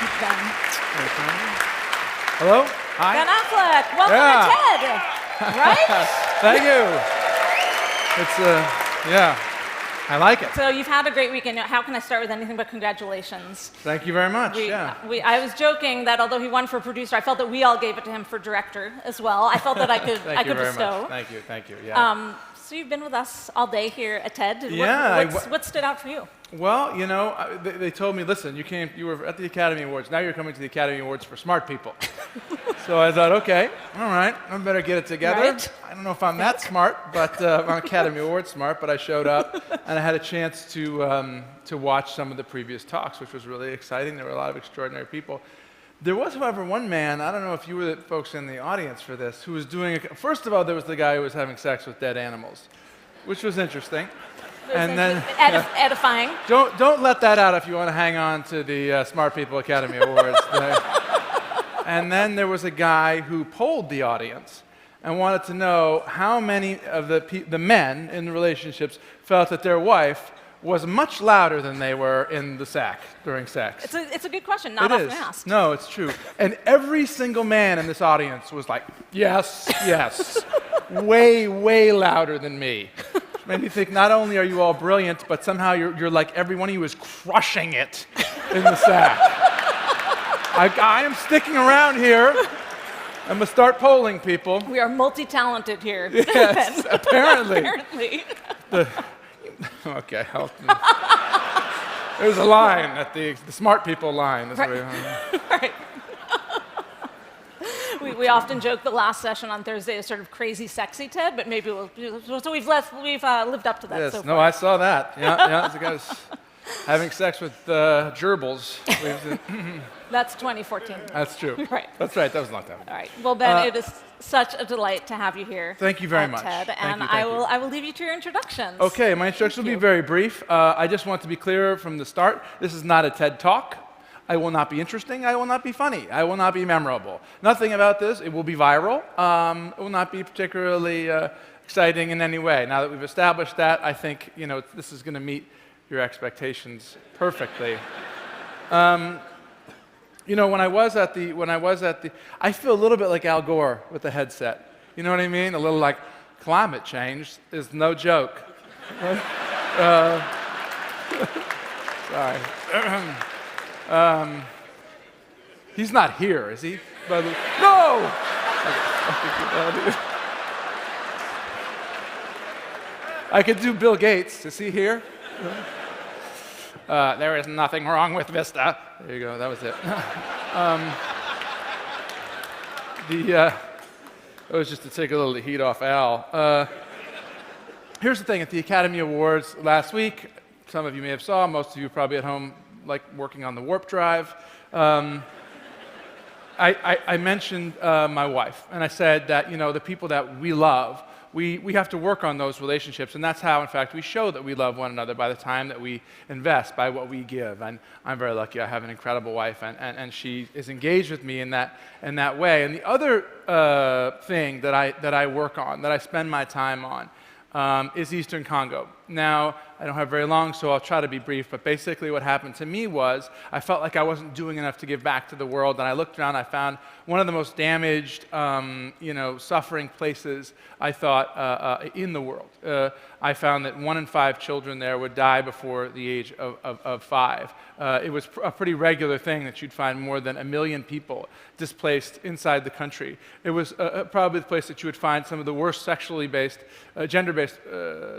Ben. Hello? Hi. Ben Affleck, welcome to TED. Right? Thank you. It's, yeah, I like it. So you've had a great weekend. How can I start with anything but congratulations? Thank you very much, I was joking that although he won for producer, I felt that we all gave it to him for director as well. I felt that I could, Thank you very bestow. much. Thank you, yeah. So you've been with us all day here at TED. Yeah. What stood out for you? Well, you know, they told me, listen, you were at the Academy Awards, now you're coming to the Academy Awards for smart people. So I thought, okay, all right, I better get it together. Right. I don't know if I'm that smart, but I'm Academy Awards smart, but I showed up and I had a chance to watch some of the previous talks, which was really exciting. There were a lot of extraordinary people. There was, however, one man, I don't know if you were the folks in the audience for this, who was doing, first of all, there was the guy who was having sex with dead animals, which was interesting. And then edifying. Don't let that out if you want to hang on to the Smart People Academy Awards. And then there was a guy who polled the audience and wanted to know how many of the men in the relationships felt that their wife was much louder than they were in the sack during sex. It's a good question, not often asked. No, it's true. And every single man in this audience was like, yes, yes, way, way louder than me. Which made me think, not only are you all brilliant, but somehow you're like, every one of you is crushing it in the sack. I am sticking around here. I'm going to start polling people. We are multi-talented here. Yes, apparently. Apparently. Okay. There's a line at the smart people line. That's right. We often joke the last session on Thursday is sort of crazy, sexy TED, but maybe so we've lived up to that. Yes. So No, far. I saw that. Yeah. The guy's having sex with gerbils. That's 2014. That's true. Right. That's right. That was a long time ago. All right. Well, Ben, it is such a delight to have you here. Thank you very much. TED, Thank you. I will leave you to your introductions. Okay, my introduction will be very brief. I just want to be clear from the start. This is not a TED Talk. I will not be interesting. I will not be funny. I will not be memorable. Nothing about this. It will be viral. It will not be particularly exciting in any way. Now that we've established that, I think this is going to meet your expectations perfectly. When I was at the, I feel a little bit like Al Gore with the headset. You know what I mean? A little like climate change is no joke. Sorry. He's not here, is he? No! I could do Bill Gates. Is he here? There is nothing wrong with Vista. There you go, that was it. It was just to take a little heat off Al. Here's the thing, at the Academy Awards last week, some of you may have saw, most of you probably at home like working on the warp drive. I mentioned my wife, and I said that the people that we love, we have to work on those relationships, and that's how, in fact, we show that we love one another by the time that we invest, by what we give. And I'm very lucky. I have an incredible wife, and she is engaged with me in that way. And the other thing that I work on, that I spend my time on, is Eastern Congo. Now, I don't have very long, so I'll try to be brief, but basically what happened to me was I felt like I wasn't doing enough to give back to the world, and I looked around, I found one of the most damaged, suffering places, I thought, in the world. I found that 1 in 5 children there would die before the age of 5. It was a pretty regular thing that you'd find more than 1 million people displaced inside the country. It was probably the place that you would find some of the worst gender-based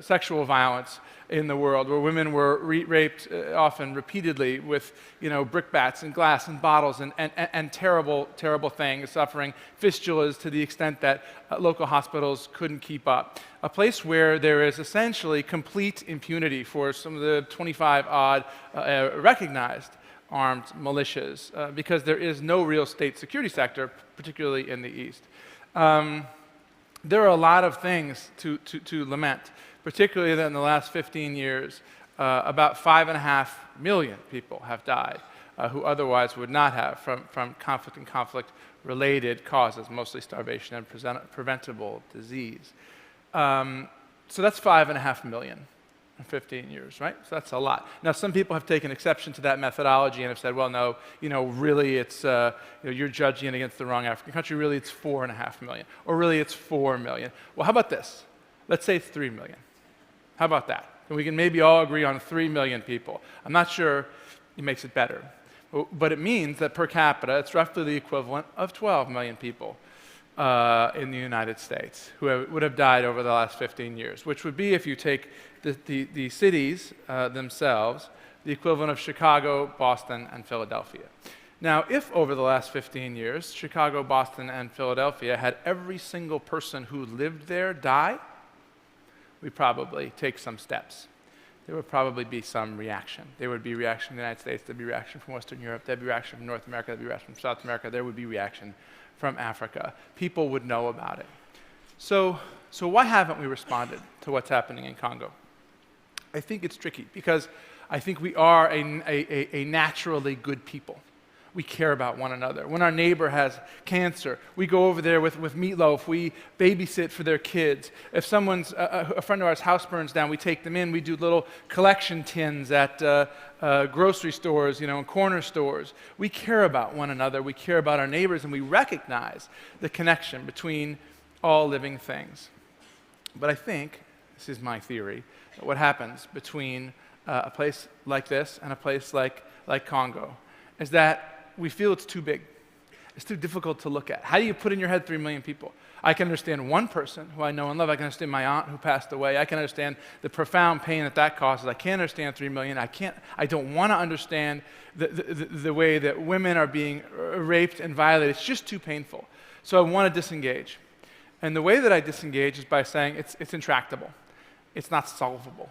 sexual violence in the world, where women were raped often repeatedly with brickbats and glass and bottles and terrible, terrible things, suffering fistulas to the extent that local hospitals couldn't keep up. A place where there is essentially complete impunity for some of the 25-odd recognized armed militias, because there is no real state security sector, particularly in the East. There are a lot of things to lament, particularly that in the last 15 years, about 5.5 million people have died who otherwise would not have from conflict and conflict-related causes, mostly starvation and preventable disease. So that's 5.5 million. in 15 years, right? So that's a lot. Now, some people have taken exception to that methodology and have said, well, no, really it's, you're judging it against the wrong African country. Really, it's 4.5 million. Or really, it's 4 million. Well, how about this? Let's say it's 3 million. How about that? And we can maybe all agree on 3 million people. I'm not sure it makes it better. But it means that per capita, it's roughly the equivalent of 12 million people in the United States who would have died over the last 15 years, which would be, if you take the cities themselves, the equivalent of Chicago, Boston, and Philadelphia. Now, if over the last 15 years, Chicago, Boston, and Philadelphia had every single person who lived there die, we'd probably take some steps. There would probably be some reaction. There would be reaction from the United States, there'd be reaction from Western Europe, there'd be reaction from North America, there'd be reaction from South America, there would be reaction from Africa. People would know about it. So why haven't we responded to what's happening in Congo? I think it's tricky because I think we are a naturally good people. We care about one another. When our neighbor has cancer, we go over there with meatloaf. We babysit for their kids. If someone's, a friend of ours' house burns down, we take them in. We do little collection tins at grocery stores, and corner stores. We care about one another. We care about our neighbors, and we recognize the connection between all living things. But I think, this is my theory, that what happens between a place like this and a place like Congo is that we feel it's too big. It's too difficult to look at. How do you put in your head 3 million people? I can understand one person who I know and love. I can understand my aunt who passed away. I can understand the profound pain that causes. I can't understand 3 million. I don't want to understand the way that women are being raped and violated. It's just too painful. So I want to disengage. And the way that I disengage is by saying it's intractable. It's not solvable.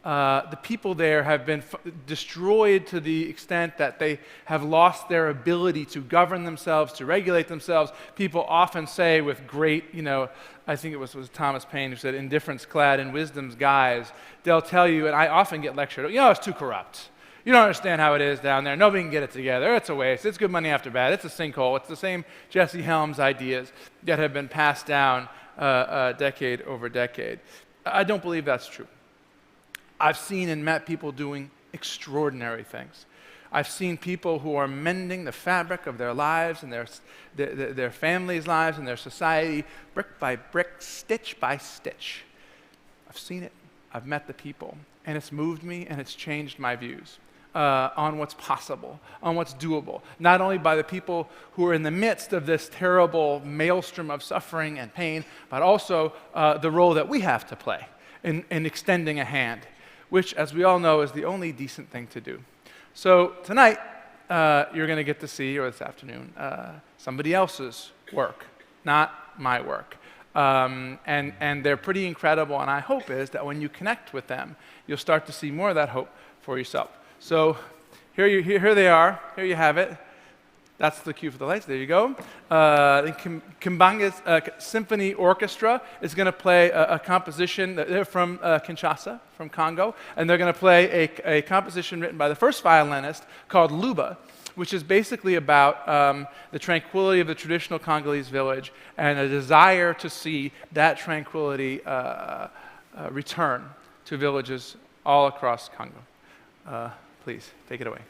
The people there have been destroyed to the extent that they have lost their ability to govern themselves, to regulate themselves. People often say with great, I think it was Thomas Paine who said, indifference clad in wisdom's guise. They'll tell you, and I often get lectured, it's too corrupt. You don't understand how it is down there. Nobody can get it together. It's a waste. It's good money after bad. It's a sinkhole. It's the same Jesse Helms ideas that have been passed down decade over decade. I don't believe that's true. I've seen and met people doing extraordinary things. I've seen people who are mending the fabric of their lives and their families' lives and their society brick by brick, stitch by stitch. I've seen it. I've met the people. And it's moved me and it's changed my views on what's possible, on what's doable. Not only by the people who are in the midst of this terrible maelstrom of suffering and pain, but also the role that we have to play in extending a hand, which, as we all know, is the only decent thing to do. So tonight, you're going to get to see, or this afternoon, somebody else's work, not my work. And they're pretty incredible, and I hope is that when you connect with them, you'll start to see more of that hope for yourself. So here they are. Here you have it. That's the cue for the lights. There you go. The Kimbanguiste Symphony Orchestra is going to play a composition. They're from Kinshasa, from Congo, and they're going to play a composition written by the first violinist called Luba, which is basically about the tranquility of the traditional Congolese village and a desire to see that tranquility return to villages all across Congo. Please, take it away.